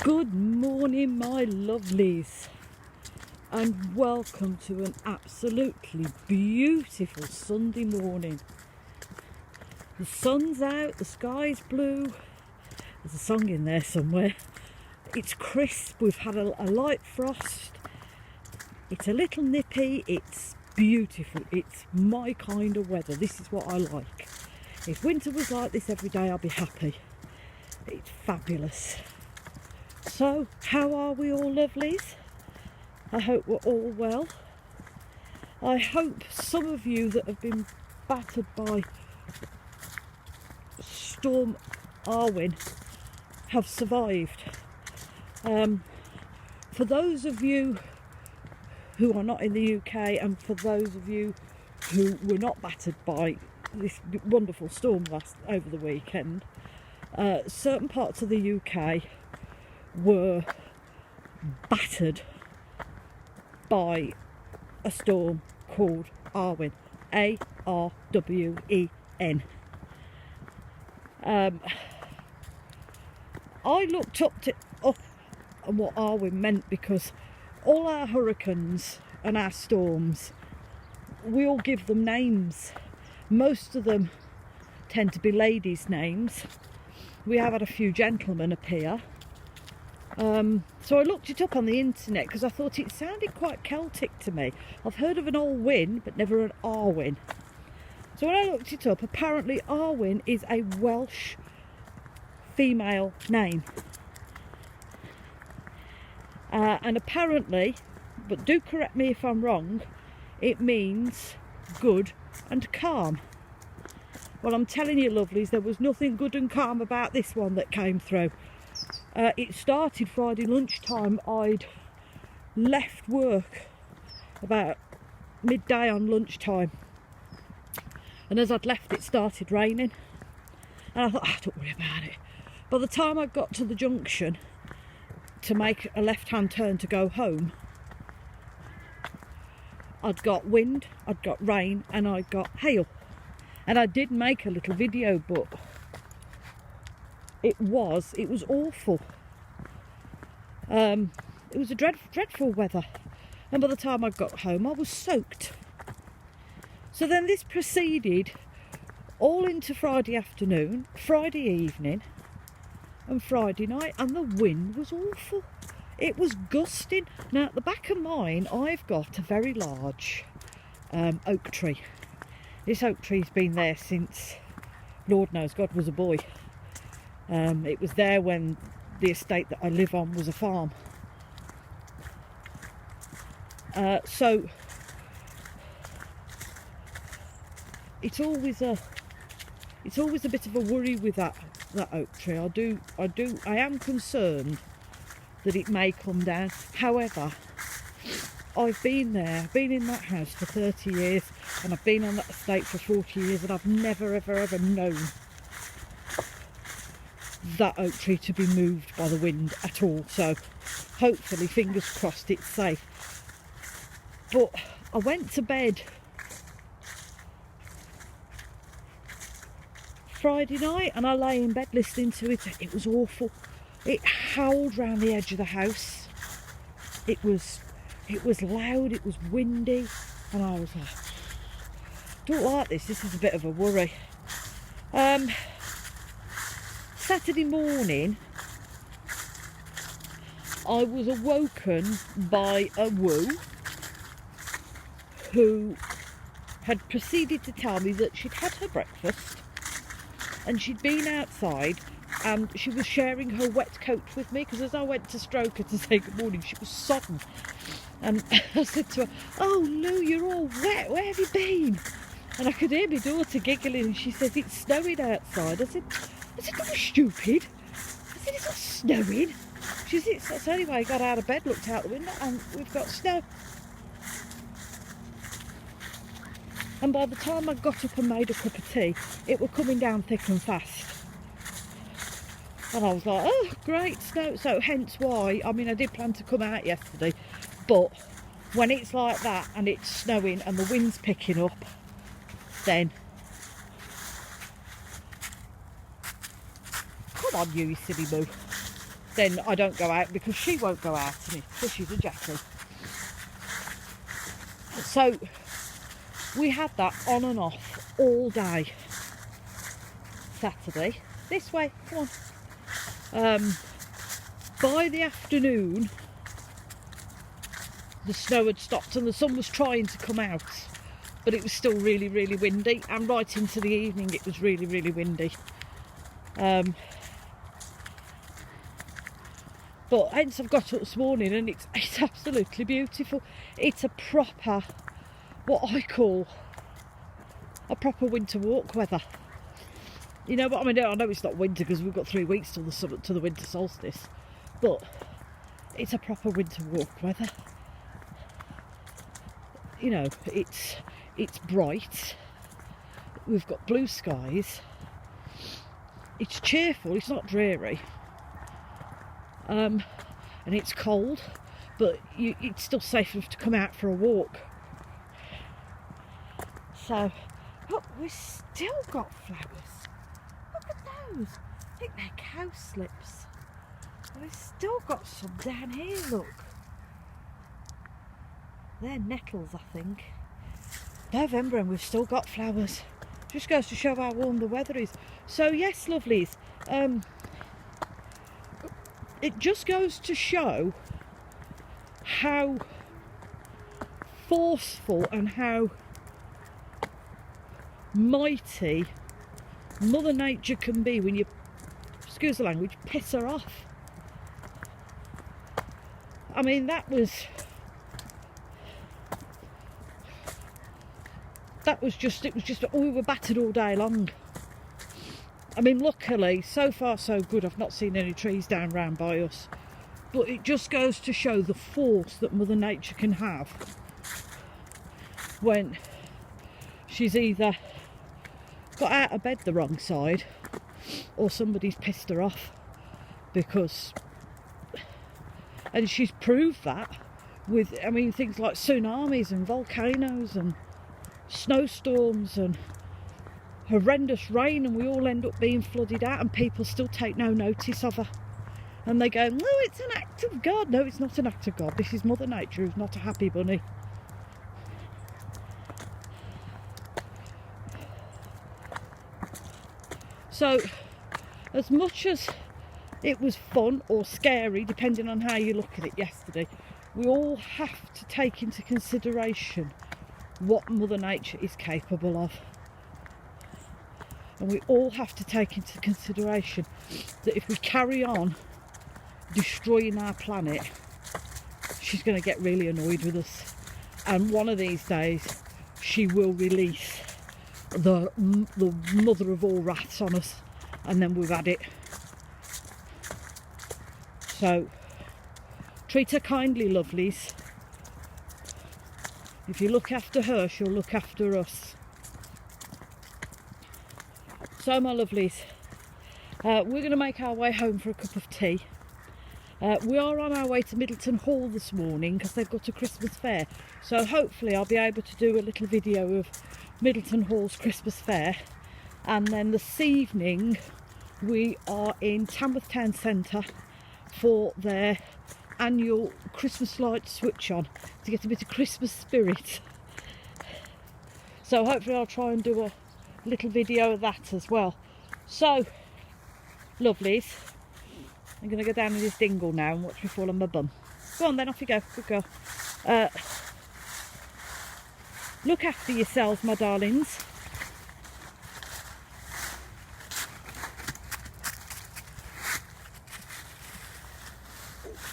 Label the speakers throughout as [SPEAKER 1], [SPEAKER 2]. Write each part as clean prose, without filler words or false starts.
[SPEAKER 1] Good morning, my lovelies, and welcome to an absolutely beautiful Sunday morning. The sun's out, the sky's blue, there's a song in there somewhere. It's crisp, we've had a light frost, it's a little nippy, it's beautiful, it's my kind of weather. This is what I like. If winter was like this every day, I'd be happy. It's fabulous. So, how are we all, lovelies? I hope we're all well. I hope some of you that have been battered by Storm Arwen have survived. For those of you who are not in the UK, and for those of you who were not battered by this wonderful storm over the weekend, certain parts of the UK were battered by a storm called Arwen. A-R-W-E-N. I looked up and what Arwen meant, because all our hurricanes and our storms, we all give them names. Most of them tend to be ladies' names. We have had a few gentlemen appear. So I looked it up on the internet because I thought it sounded quite Celtic to me. I've heard of an Allwyn but never an Arwen. So when I looked it up, apparently Arwen is a Welsh female name. And apparently, but do correct me if I'm wrong, it means good and calm. Well, I'm telling you, lovelies, there was nothing good and calm about this one that came through. It started Friday lunchtime. I'd left work about midday on lunchtime, and as I'd left, it started raining, and I thought, don't worry about it. By the time I got to the junction to make a left-hand turn to go home, I'd got wind, I'd got rain, and I'd got hail. And I did make a little video, but it was awful. It was a dreadful weather, and by the time I got home I was soaked. So then this proceeded all into Friday afternoon, Friday evening and Friday night, and the wind was awful. It was gusting. Now at the back of mine I've got a very large oak tree. This oak tree's been there since Lord knows God was a boy. It was there when the estate that I live on was a farm. So it's always a bit of a worry with that oak tree. I am concerned that it may come down. However, I've been in that house for 30 years, and I've been on that estate for 40 years, and I've never ever known that oak tree to be moved by the wind at all. So hopefully, fingers crossed, it's safe. But I went to bed Friday night and I lay in bed listening to it. It was awful. It howled round the edge of the house. It was loud, it was windy, and I was like, don't like this is a bit of a worry. Saturday morning I was awoken by a woo who had proceeded to tell me that she'd had her breakfast and she'd been outside, and she was sharing her wet coat with me, because as I went to stroke her to say good morning, she was sodden. And I said to her, "Oh Lou, you're all wet, where have you been?" And I could hear my daughter giggling, and she said, "It's snowing outside." I said, "Don't be stupid." I said, "It's not snowing." She said, "That's the only way I got out of bed, looked out the window, and we've got snow." And by the time I got up and made a cup of tea, it was coming down thick and fast. And I was like, oh, great, snow. So hence why, I mean, I did plan to come out yesterday, but when it's like that and it's snowing and the wind's picking up, then come on, you silly boo. then I don't go out because she won't go out in it because she's a Jackie. So we had that on and off all day Saturday. This way, come on. By the afternoon, the snow had stopped and the sun was trying to come out, but it was still really, really windy, and right into the evening it was really, really windy. But hence I've got up this morning and it's absolutely beautiful. It's a proper, what I call a proper winter walk weather. You know what I mean? I know it's not winter because we've got 3 weeks till the winter solstice, but it's a proper winter walk weather. You know, it's bright. We've got blue skies. It's cheerful. It's not dreary. And it's cold, but it's still safe enough to come out for a walk. So, look, we've still got flowers. Look at those. I think they're cowslips. And we've still got some down here, look. They're nettles, I think. November and we've still got flowers. Just goes to show how warm the weather is. So yes, lovelies, it just goes to show how forceful and how mighty Mother Nature can be when you, excuse the language, piss her off. I mean, that was just, we were battered all day long. I mean, luckily, so far so good, I've not seen any trees down round by us. But it just goes to show the force that Mother Nature can have when she's either got out of bed the wrong side or somebody's pissed her off. Because, and she's proved that with, I mean, things like tsunamis and volcanoes and snowstorms and horrendous rain, and we all end up being flooded out and people still take no notice of her, and they go, no, it's an act of God. No, it's not an act of God. This is Mother Nature who's not a happy bunny. So as much as it was fun or scary depending on how you look at it yesterday, we all have to take into consideration what Mother Nature is capable of. And we all have to take into consideration that if we carry on destroying our planet, she's going to get really annoyed with us. And one of these days, she will release the mother of all wraths on us, and then we've had it. So, treat her kindly, lovelies. If you look after her, she'll look after us. So my lovelies, we're going to make our way home for a cup of tea. We are on our way to Middleton Hall this morning because they've got a Christmas fair. So hopefully I'll be able to do a little video of Middleton Hall's Christmas fair. And then this evening we are in Tamworth Town Centre for their annual Christmas light switch on to get a bit of Christmas spirit. So hopefully I'll try and do a little video of that as well. So lovelies, I'm going to go down in this dingle now and watch me fall on my bum. Go on then, off you go. Good girl. Look after yourselves, my darlings.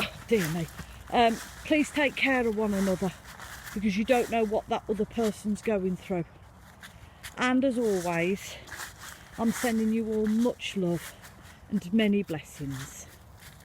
[SPEAKER 1] Oh, dear me. Please take care of one another, because you don't know what that other person's going through. And as always, I'm sending you all much love and many blessings.